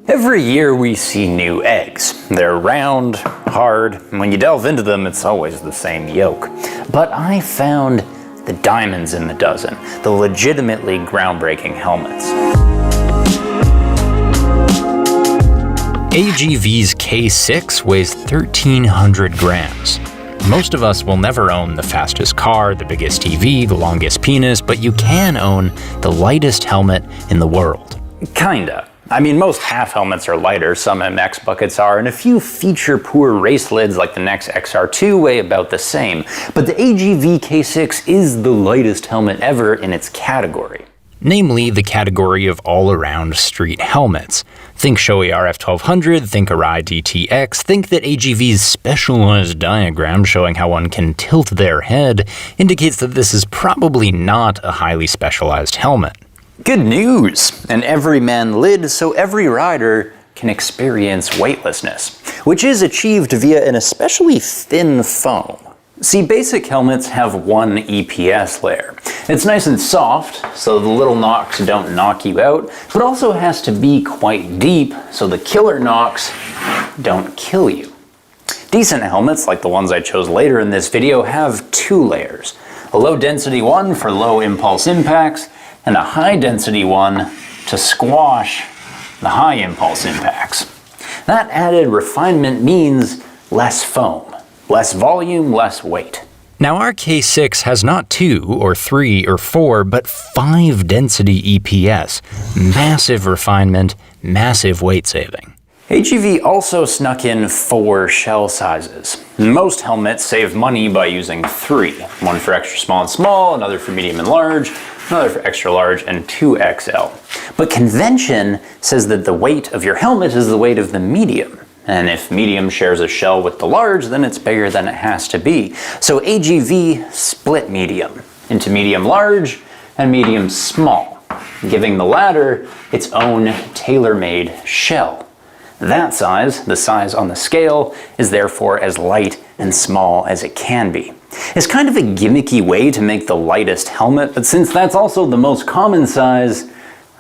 Every year we see new eggs. They're round, hard, and when you delve into them, it's always the same yolk. But I found the diamonds in the dozen, the legitimately groundbreaking helmets. AGV's K6 weighs 1,300 grams. Most of us will never own the fastest car, the biggest TV, the longest penis, but you can own the lightest helmet in the world. Kinda. I mean, most half helmets are lighter, some MX buckets are, and a few feature-poor race lids like the Nex XR2 weigh about the same. But the AGV K6 is the lightest helmet ever in its category. Namely, the category of all-around street helmets. Think Shoei RF1200, think Arai DTX, think that AGV's specialized diagram showing how one can tilt their head indicates that this is probably not a highly specialized helmet. Good news! An everyman lid so every rider can experience weightlessness, which is achieved via an especially thin foam. See, basic helmets have one EPS layer. It's nice and soft, so the little knocks don't knock you out, but also has to be quite deep, so the killer knocks don't kill you. Decent helmets, like the ones I chose later in this video, have two layers. A low-density one for low impulse impacts, and a high-density one to squash the high-impulse impacts. That added refinement means less foam, less volume, less weight. Now our K6 has not 2 or 3 or 4, but 5 density EPS. Massive refinement, massive weight saving. AGV also snuck in 4 shell sizes. Most helmets save money by using 3. One for extra small and small, another for medium and large, another for extra large, and 2XL. But convention says that the weight of your helmet is the weight of the medium. And if medium shares a shell with the large, then it's bigger than it has to be. So AGV split medium into medium large and medium small, giving the latter its own tailor-made shell. That size, the size on the scale, is therefore as light and small as it can be. It's kind of a gimmicky way to make the lightest helmet, but since that's also the most common size,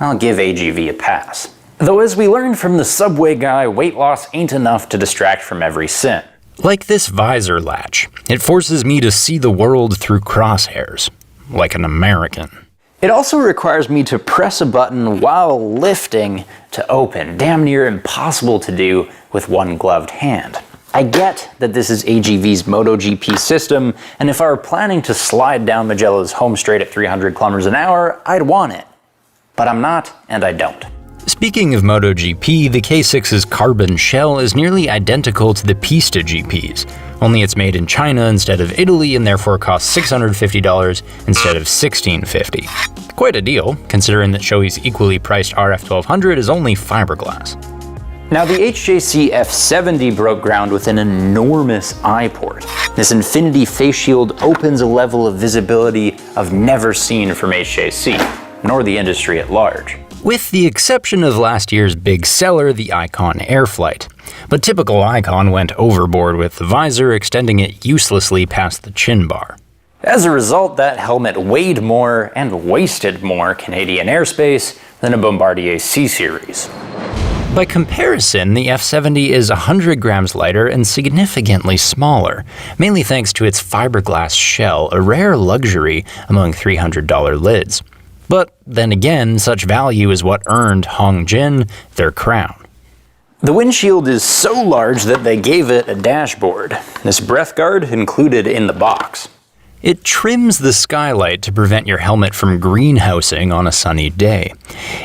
I'll give AGV a pass. Though as we learned from the Subway guy, weight loss ain't enough to distract from every sin. Like this visor latch. It forces me to see the world through crosshairs. Like an American. It also requires me to press a button while lifting to open, damn near impossible to do with one gloved hand. I get that this is AGV's MotoGP system, and if I were planning to slide down Magella's home straight at 300 kilometers an hour, I'd want it. But I'm not, and I don't. Speaking of MotoGP, the K6's carbon shell is nearly identical to the Pista GP's, only it's made in China instead of Italy and therefore costs $650 instead of $1,650. Quite a deal, considering that Shoei's equally priced RF1200 is only fiberglass. Now the HJC F70 broke ground with an enormous eye port. This infinity face shield opens a level of visibility I've never seen from HJC, nor the industry at large. With the exception of last year's big seller, the Icon Airflight. But typical Icon went overboard with the visor, extending it uselessly past the chin bar. As a result, that helmet weighed more and wasted more Canadian airspace than a Bombardier C-Series. By comparison, the F70 is 100 grams lighter and significantly smaller, mainly thanks to its fiberglass shell, a rare luxury among $300 lids. But then again, such value is what earned Hongjin their crown. The windshield is so large that they gave it a dashboard, this breath guard included in the box. It trims the skylight to prevent your helmet from greenhousing on a sunny day.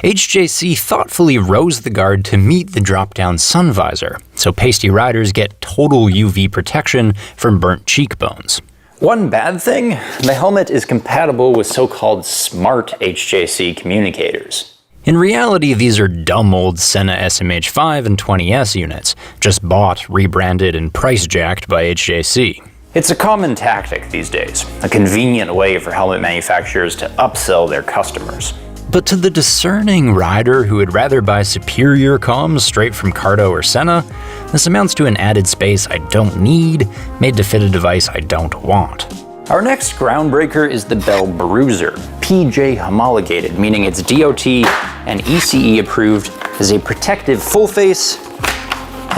HJC thoughtfully rose the guard to meet the drop-down sun visor, so pasty riders get total UV protection from burnt cheekbones. One bad thing, the helmet is compatible with so-called smart HJC communicators. In reality, these are dumb old Sena SMH5 and 20S units, just bought, rebranded, and price-jacked by HJC. It's a common tactic these days, a convenient way for helmet manufacturers to upsell their customers. But to the discerning rider who would rather buy superior comms straight from Cardo or Sena, this amounts to an added space I don't need, made to fit a device I don't want. Our next groundbreaker is the Bell Bruiser, PJ homologated, meaning it's DOT and ECE approved as a protective full face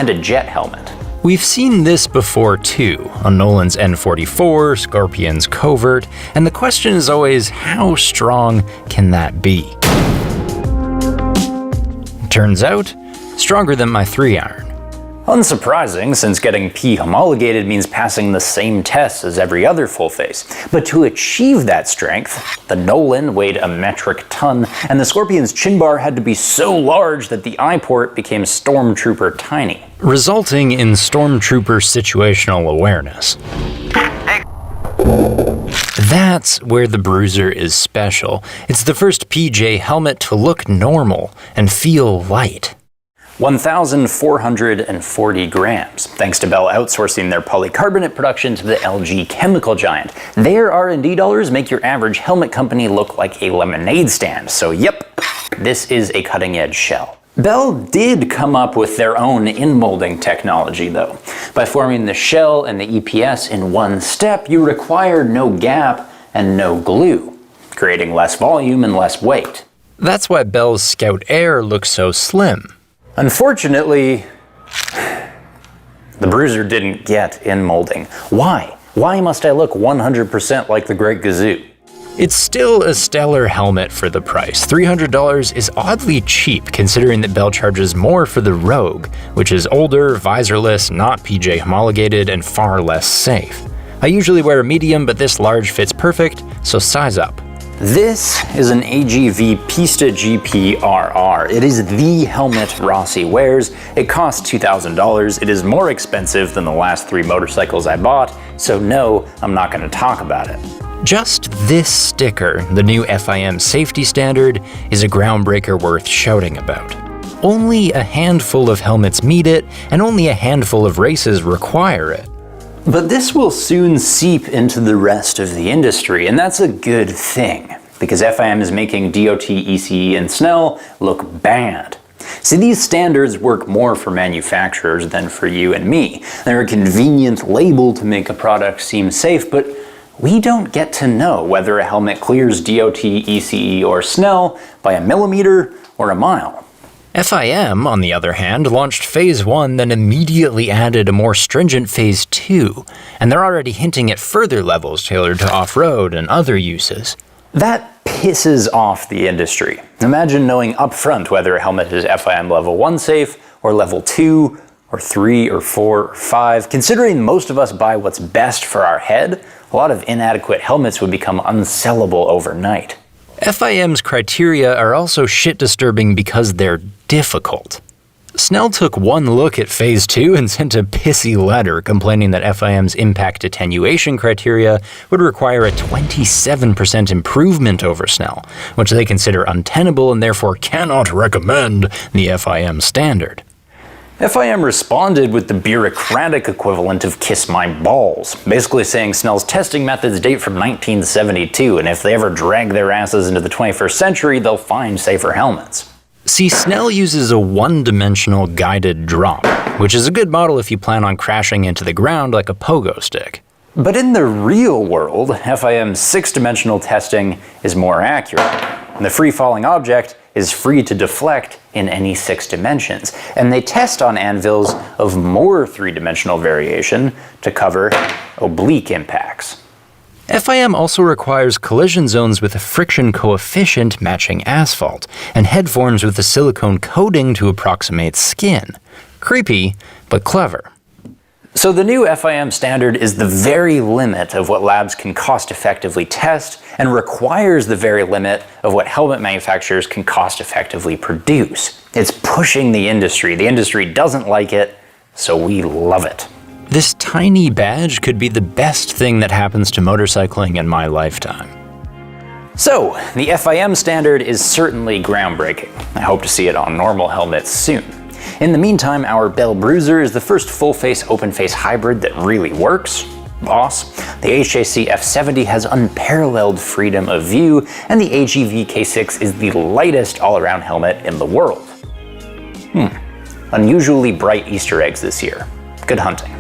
and a jet helmet. We've seen this before too, on Nolan's N44, Scorpion's Covert, and the question is always, how strong can that be? Turns out, stronger than my 3-iron. Unsurprising, since getting P homologated means passing the same tests as every other full face. But to achieve that strength, the Nolan weighed a metric ton, and the Scorpion's chin bar had to be so large that the eye port became Stormtrooper tiny, resulting in Stormtrooper situational awareness. That's where the Bruiser is special. It's the first PJ helmet to look normal and feel light. 1,440 grams, thanks to Bell outsourcing their polycarbonate production to the LG chemical giant. Their R&D dollars make your average helmet company look like a lemonade stand, so yep, this is a cutting-edge shell. Bell did come up with their own in-molding technology though. By forming the shell and the EPS in one step, you require no gap and no glue, creating less volume and less weight. That's why Bell's Scout Air looks so slim. Unfortunately, the Bruiser didn't get in molding. Why? Why must I look 100% like the Great Gazoo? It's still a stellar helmet for the price. $300 is oddly cheap considering that Bell charges more for the Rogue, which is older, visorless, not PJ homologated, and far less safe. I usually wear a medium, but this large fits perfect, so size up. This is an AGV Pista GP RR. It is the helmet Rossi wears. It costs $2,000. It is more expensive than the last 3 motorcycles I bought, so no, I'm not going to talk about it. Just this sticker, the new FIM safety standard, is a groundbreaker worth shouting about. Only a handful of helmets meet it, and only a handful of races require it. But this will soon seep into the rest of the industry, and that's a good thing, because FIM is making DOT, ECE, and Snell look bad. See, these standards work more for manufacturers than for you and me. They're a convenient label to make a product seem safe, but we don't get to know whether a helmet clears DOT, ECE, or Snell by a millimeter or a mile. FIM, on the other hand, launched Phase 1, then immediately added a more stringent Phase 2, and they're already hinting at further levels tailored to off-road and other uses. That pisses off the industry. Imagine knowing upfront whether a helmet is FIM Level 1 safe, or Level 2, or 3, or 4, or 5. Considering most of us buy what's best for our head, a lot of inadequate helmets would become unsellable overnight. FIM's criteria are also shit-disturbing because they're difficult. Snell took one look at Phase 2 and sent a pissy letter complaining that FIM's impact attenuation criteria would require a 27% improvement over Snell, which they consider untenable and therefore cannot recommend the FIM standard. FIM responded with the bureaucratic equivalent of kiss my balls, basically saying Snell's testing methods date from 1972, and if they ever drag their asses into the 21st century, they'll find safer helmets. See, Snell uses a one-dimensional guided drop, which is a good model if you plan on crashing into the ground like a pogo stick. But in the real world, FIM's 6-dimensional testing is more accurate, and the free-falling object is free to deflect in any 6 dimensions, and they test on anvils of more 3-dimensional variation to cover oblique impacts. FIM also requires collision zones with a friction coefficient matching asphalt, and head forms with a silicone coating to approximate skin. Creepy, but clever. So the new FIM standard is the very limit of what labs can cost-effectively test, and requires the very limit of what helmet manufacturers can cost-effectively produce. It's pushing the industry. The industry doesn't like it, so we love it. This tiny badge could be the best thing that happens to motorcycling in my lifetime. So, the FIM standard is certainly groundbreaking. I hope to see it on normal helmets soon. In the meantime, our Bell Bruiser is the first full-face, open-face hybrid that really works. Boss. The HJC F70 has unparalleled freedom of view, and the AGV K6 is the lightest all-around helmet in the world. Unusually bright Easter eggs this year. Good hunting.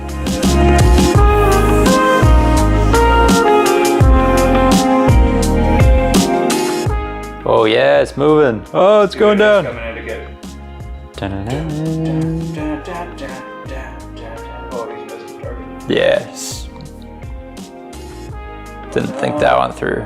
Oh yeah, it's moving. Oh, it's going down. Coming in to get it. Oh, he's missing the target. Yes. Didn't think that one through.